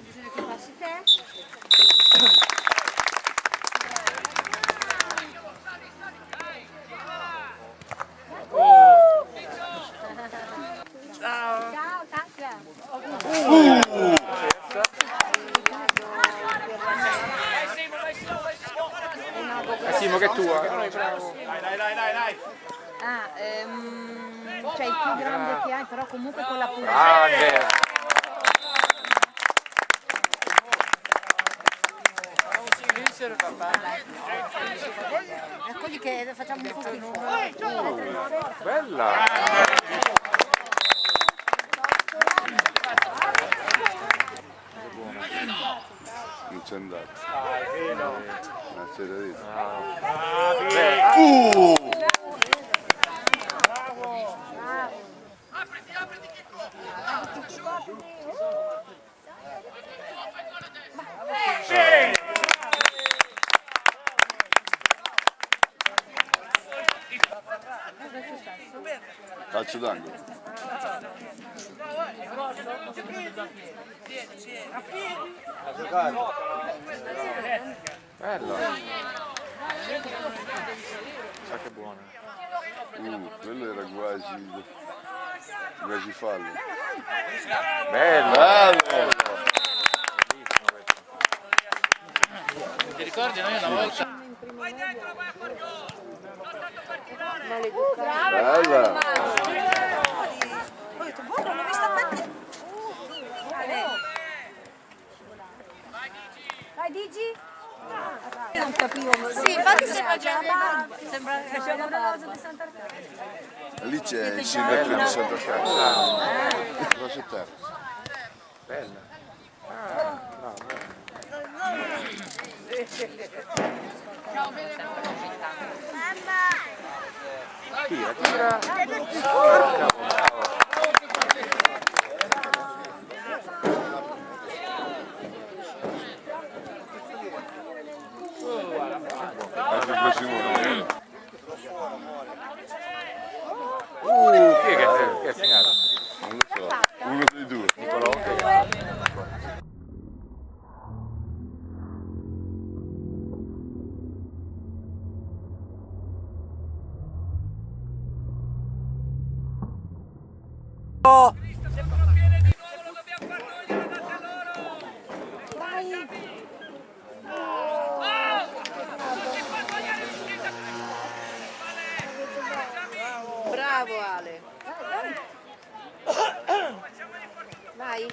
bisogna che passi te. Ciao. Ciao, Tacca. Simo che è tua. Dai. Ah, cioè il più grande che hai, però comunque con la punta. Grande. Raccogli che facciamo un pochino. Bella. Non c'è andato. Non c'è da dire. Calcio d'angolo. Bella. Sa che buona. Quello era quasi fallo. Bella. Bello! Ti ricordi noi una volta? Bella! Dai, Digi? Non capivo. Sì, infatti sembra già Sembra che sia una rosa di Sant'Arcangelo. Lì c'è il sindaco di Santa Carla. Cosa c'è? Bella. Tira, tira. Chi è che ha segnato? Non lo so, uno dei due. Nicolò. bravo Ale. Vai.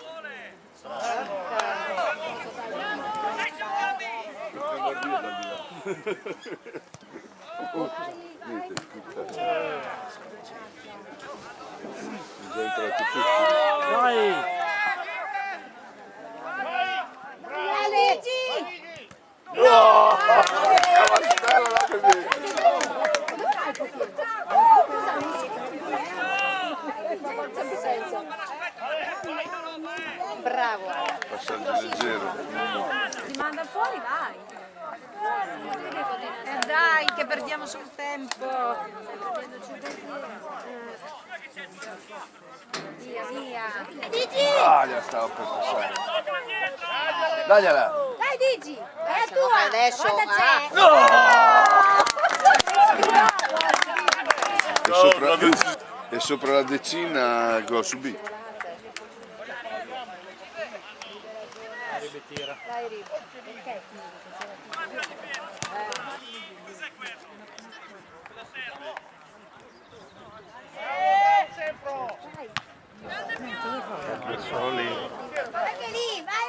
Bravo Ale. Passaggio leggero. Ti manda fuori, vai. Dai, che perdiamo sul tempo. Via, via. Digi! Ah, gliela stavo per passare. Dagliela! Dai, Digi! È Se lo fai adesso, E sopra la decina gol subito. Dai, Rivo. Sono lì. Anche lì, vai!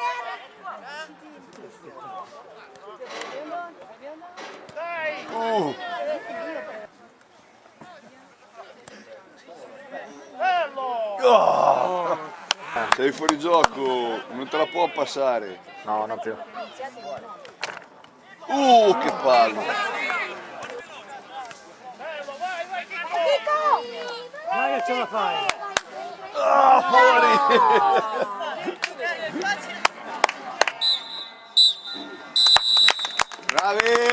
Sei fuori gioco, non te la può passare. No, non più. Che palla! Dai che ce la fai! Fuori! Bravi!